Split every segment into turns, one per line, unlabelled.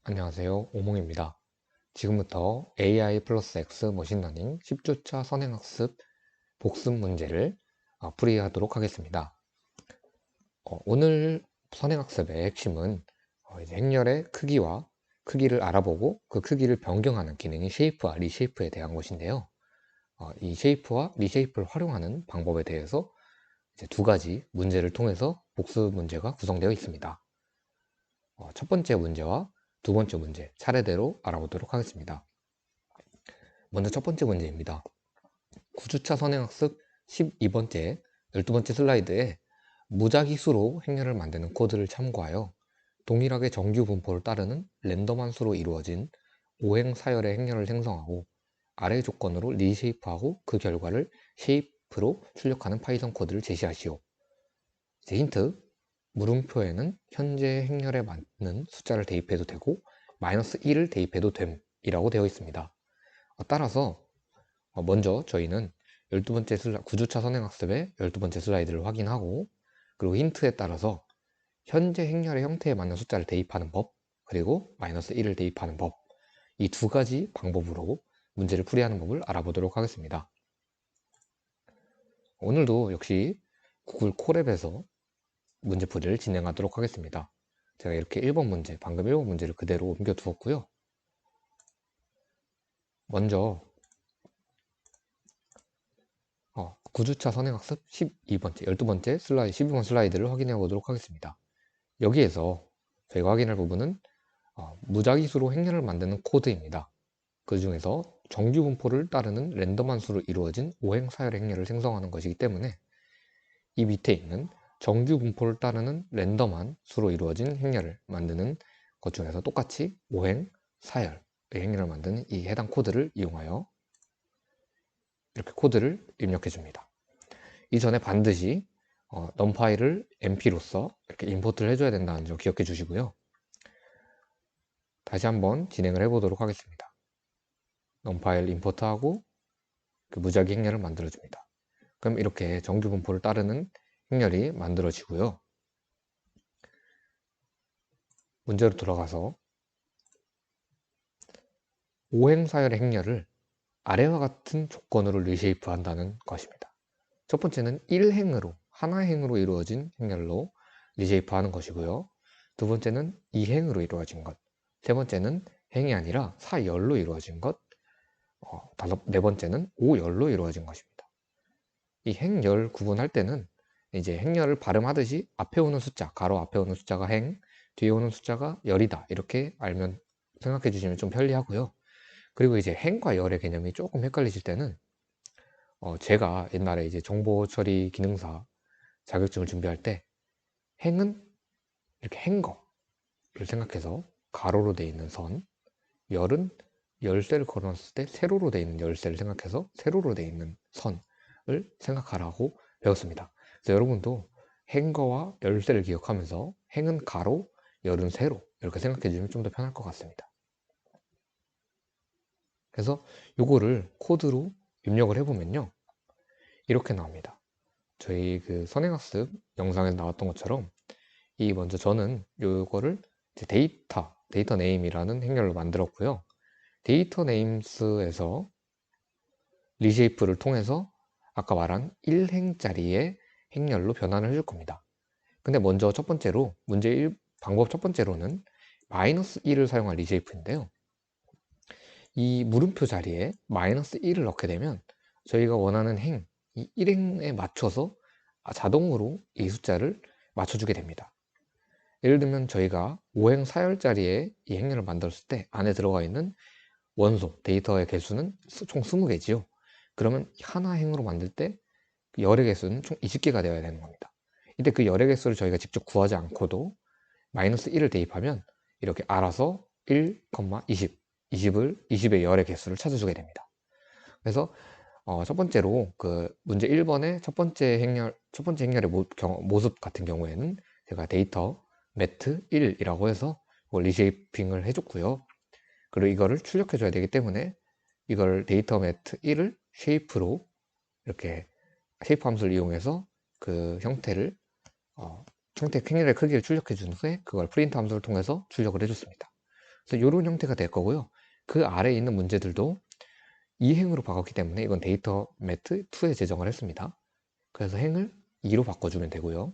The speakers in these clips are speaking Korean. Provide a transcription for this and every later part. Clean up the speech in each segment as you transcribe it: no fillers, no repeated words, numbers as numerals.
안녕하세요. 오몽입니다. 지금부터 AI 플러스 X 머신러닝 10주차 선행학습 복습 문제를 풀이하도록 하겠습니다. 오늘 선행학습의 핵심은 이제 행렬의 크기와 크기를 알아보고 그 크기를 변경하는 기능인 쉐이프와 리쉐이프에 대한 것인데요. 이 쉐이프와 리쉐이프를 활용하는 방법에 대해서 이제 두 가지 문제를 통해서 복습 문제가 구성되어 있습니다. 첫 번째 문제와 두 번째 문제 차례대로 알아보도록 하겠습니다. 먼저 첫 번째 문제입니다. 9주차 선행학습 12번째 12번째 슬라이드에 무작위 수로 행렬을 만드는 코드를 참고하여 동일하게 정규 분포를 따르는 랜덤한 수로 이루어진 오행 사열의 행렬을 생성하고 아래 조건으로 리쉐이프하고 그 결과를 쉐이프로 출력하는 파이썬 코드를 제시하시오. 힌트, 물음표에는 현재 행렬에 맞는 숫자를 대입해도 되고 마이너스 1을 대입해도 됨 이라고 되어 있습니다. 따라서 먼저 저희는 9주차 선행학습의 12번째 슬라이드를 확인하고, 그리고 힌트에 따라서 현재 행렬의 형태에 맞는 숫자를 대입하는 법, 그리고 마이너스 1을 대입하는 법, 이 두 가지 방법으로 문제를 풀이하는 법을 알아보도록 하겠습니다. 오늘도 역시 구글 콜앱에서 문제풀이를 진행하도록 하겠습니다. 제가 이렇게 1번 문제, 방금 1번 문제를 그대로 옮겨 두었고요. 먼저 9주차 선행학습 12번째, 12번째 슬라이드, 12번 슬라이드를 확인해 보도록 하겠습니다. 여기에서 저희가 확인할 부분은 무작위수로 행렬을 만드는 코드입니다. 그 중에서 정규 분포를 따르는 랜덤한 수로 이루어진 오행 사열 행렬을 생성하는 것이기 때문에 이 밑에 있는 정규 분포를 따르는 랜덤한 수로 이루어진 행렬을 만드는 것 중에서 똑같이 오행, 사열의 행렬을 만드는 이 해당 코드를 이용하여 이렇게 코드를 입력해 줍니다. 이전에 반드시 num파일을 mp로서 이렇게 임포트를 해줘야 된다는 점 기억해 주시고요. 다시 한번 진행을 해 보도록 하겠습니다. num파일 임포트하고 그 무작위 행렬을 만들어 줍니다. 그럼 이렇게 정규 분포를 따르는 행렬이 만들어지고요. 문제로 돌아가서 오행사열의 행렬을 아래와 같은 조건으로 리쉐이프 한다는 것입니다. 첫 번째는 1행으로, 하나행으로 이루어진 행렬로 리쉐이프 하는 것이고요. 두 번째는 2행으로 이루어진 것, 세 번째는 행이 아니라 사열로 이루어진 것, 네 번째는 5열로 이루어진 것입니다. 이 행열 구분할 때는 이제 행렬을 발음하듯이 앞에 오는 숫자, 가로 앞에 오는 숫자가 행, 뒤에 오는 숫자가 열이다 이렇게 알면 생각해 주시면 좀 편리하고요. 그리고 이제 행과 열의 개념이 조금 헷갈리실 때는 제가 옛날에 이제 정보 처리 기능사 자격증을 준비할 때 행은 이렇게 행거를 생각해서 가로로 되어 있는 선, 열은 열쇠를 걸어놨을 때 세로로 되어 있는 열쇠를 생각해서 세로로 되어 있는 선을 생각하라고 배웠습니다. 그래서 여러분도 행거와 열쇠를 기억하면서 행은 가로, 열은 세로 이렇게 생각해 주시면 좀 더 편할 것 같습니다. 그래서 요거를 코드로 입력을 해보면요, 이렇게 나옵니다. 저희 그 선행학습 영상에서 나왔던 것처럼 이 먼저 저는 요거를 데이터 네임이라는 행렬로 만들었고요. 데이터 네임스에서 리쉐이프를 통해서 아까 말한 1행짜리의 행렬로 변환을 해줄 겁니다. 근데 먼저 첫 번째로 방법 첫 번째로는 마이너스 1을 사용한 리쉐이프인데요. 이 물음표 자리에 마이너스 1을 넣게 되면 저희가 원하는 행, 이 1행에 맞춰서 자동으로 이 숫자를 맞춰주게 됩니다. 예를 들면 저희가 5행 사열 자리에 이 행렬을 만들었을 때 안에 들어가 있는 원소, 데이터의 개수는 총 20개지요. 그러면 하나 행으로 만들 때 그 열의 개수는 총 20개가 되어야 되는 겁니다. 이때 그 열의 개수를 저희가 직접 구하지 않고도 마이너스 1을 대입하면 이렇게 알아서 1, 20, 20의 열의 개수를 찾아주게 됩니다. 그래서 첫 번째로 그 문제 1번의 첫 번째 행렬의 모습 같은 경우에는 제가 데이터 매트 1이라고 해서 리쉐이핑을 해줬고요. 그리고 이거를 출력해 줘야 되기 때문에 이걸 데이터 매트 1을 쉐이프로 이렇게 쉐이프 함수를 이용해서 그 형태 행렬의 크기를 출력해 준 후에 그걸 프린트 함수를 통해서 출력을 해줬습니다. 그래서 이런 형태가 될 거고요. 그 아래에 있는 문제들도 2행으로 바꿨기 때문에 이건 데이터 매트 2에 제정을 했습니다. 그래서 행을 2로 바꿔주면 되고요.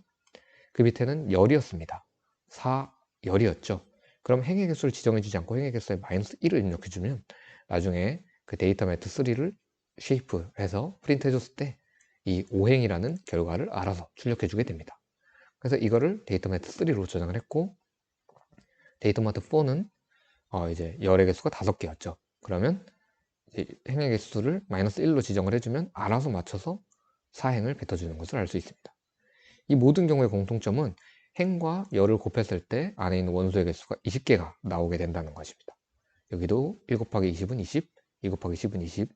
그 밑에는 열이었습니다. 4열이었죠. 그럼 행의 개수를 지정해주지 않고 행의 개수에 마이너스 1을 입력해주면 나중에 그 데이터 매트 3를 쉐이프해서 프린트 해줬을 때 이 5행이라는 결과를 알아서 출력해주게 됩니다. 그래서 이거를 데이터 매트 3로 저장을 했고, 데이터 매트 4는 이제 열의 개수가 5개였죠. 그러면 행의 개수를 마이너스 1로 지정을 해주면 알아서 맞춰서 4행을 뱉어주는 것을 알 수 있습니다. 이 모든 경우의 공통점은 행과 열을 곱했을 때 안에 있는 원소의 개수가 20개가 나오게 된다는 것입니다. 여기도 1 곱하기 20은 20, 2 곱하기 10은 20,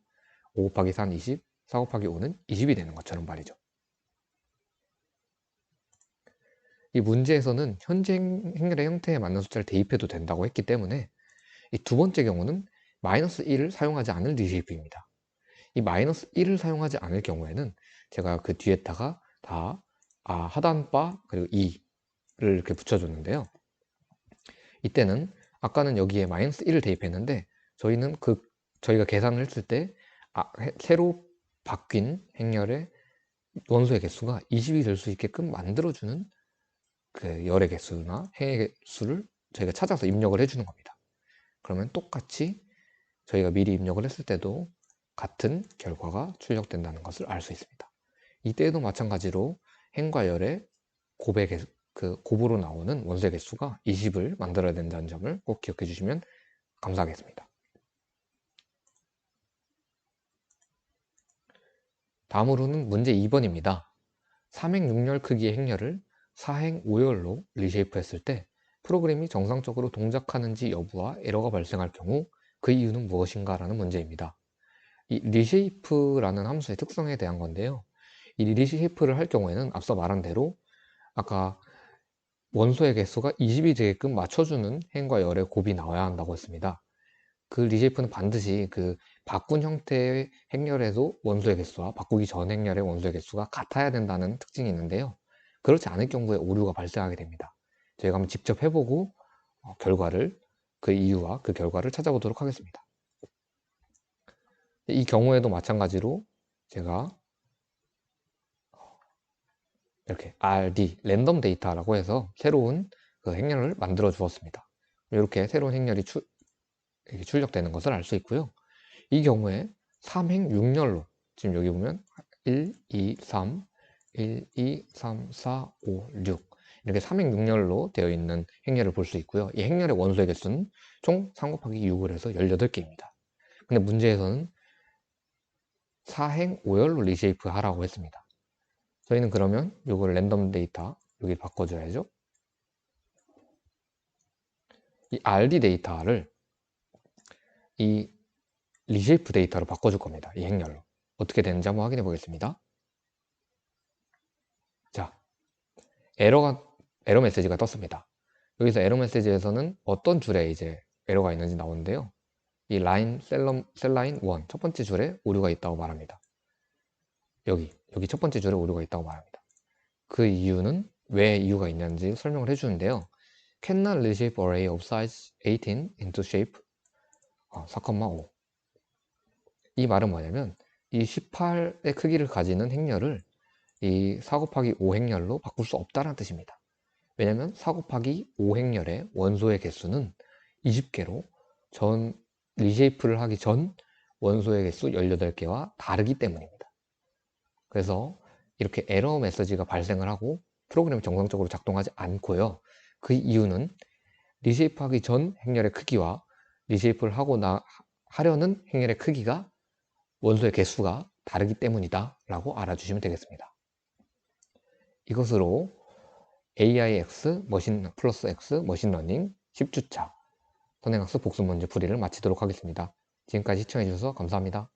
5 곱하기 4는 20, 4 곱하기 5는 20이 되는 것처럼 말이죠. 이 문제에서는 현재 행렬의 형태에 맞는 숫자를 대입해도 된다고 했기 때문에 이 두 번째 경우는 마이너스 1을 사용하지 않을 리쉐이프입니다. 이 마이너스 1을 사용하지 않을 경우에는 제가 그 뒤에다가 다 하단바 그리고 2를 이렇게 붙여줬는데요. 이때는 아까는 여기에 마이너스 1을 대입했는데 저희가 계산을 했을 때 새로 바뀐 행렬의 원소의 개수가 20이 될 수 있게끔 만들어주는 그 열의 개수나 행의 개수를 저희가 찾아서 입력을 해주는 겁니다. 그러면 똑같이 저희가 미리 입력을 했을 때도 같은 결과가 출력된다는 것을 알 수 있습니다. 이때에도 마찬가지로 행과 열의 곱으로 나오는 원소의 개수가 20을 만들어야 된다는 점을 꼭 기억해 주시면 감사하겠습니다. 다음으로는 문제 2번입니다. 3행 6열 크기의 행렬을 4행 5열로 리쉐이프 했을 때 프로그램이 정상적으로 동작하는지 여부와 에러가 발생할 경우 그 이유는 무엇인가 라는 문제입니다. 이 리쉐이프라는 함수의 특성에 대한 건데요. 이 리쉐이프를 할 경우에는 앞서 말한 대로 아까 원소의 개수가 20이 되게끔 맞춰주는 행과 열의 곱이 나와야 한다고 했습니다. 그 리쉐이프는 반드시 그 바꾼 형태의 행렬에도 원소의 개수와 바꾸기 전 행렬의 원소의 개수가 같아야 된다는 특징이 있는데요. 그렇지 않을 경우에 오류가 발생하게 됩니다. 저희가 한번 직접 해보고 그 이유와 그 결과를 찾아보도록 하겠습니다. 이 경우에도 마찬가지로 제가 이렇게 RD, 랜덤 데이터라고 해서 새로운 그 행렬을 만들어 주었습니다. 이렇게 새로운 행렬이 출력되는 것을 알 수 있고요. 이 경우에 3행 6열로 지금 여기 보면 1, 2, 3, 1, 2, 3, 4, 5, 6 이렇게 3행 6열로 되어 있는 행렬을 볼 수 있고요. 이 행렬의 원소의 개수는 총 3 곱하기 6을 해서 18개입니다. 근데 문제에서는 4행 5열로 리쉐이프 하라고 했습니다. 저희는 그러면 이걸 랜덤 데이터 여기 바꿔줘야죠. 이 RD 데이터를 이 리쉐이프 데이터로 바꿔줄 겁니다. 이 행렬로. 어떻게 되는지 한번 확인해 보겠습니다. 자, 에러 메시지가 떴습니다. 여기서 에러 메시지에서는 어떤 줄에 이제 에러가 있는지 나오는데요. 이 셀라인 1, 첫 번째 줄에 오류가 있다고 말합니다. 여기 첫 번째 줄에 오류가 있다고 말합니다. 그 이유는 왜 이유가 있는지 설명을 해주는데요. Cannot reshape array of size 18 into shape 4,5. 이 말은 뭐냐면 이 18의 크기를 가지는 행렬을 이 4 곱하기 5 행렬로 바꿀 수 없다는 뜻입니다. 왜냐면 4 곱하기 5 행렬의 원소의 개수는 20개로 리쉐이프를 하기 전 원소의 개수 18개와 다르기 때문입니다. 그래서 이렇게 에러 메시지가 발생을 하고 프로그램이 정상적으로 작동하지 않고요. 그 이유는 리쉐이프 하기 전 행렬의 크기와 리쉐이프를 하려는 행렬의 크기가 원소의 개수가 다르기 때문이다 라고 알아주시면 되겠습니다. 이것으로 AIX 머신 플러스 X 머신러닝 10주차 선행학습 복습 문제 풀이를 마치도록 하겠습니다. 지금까지 시청해주셔서 감사합니다.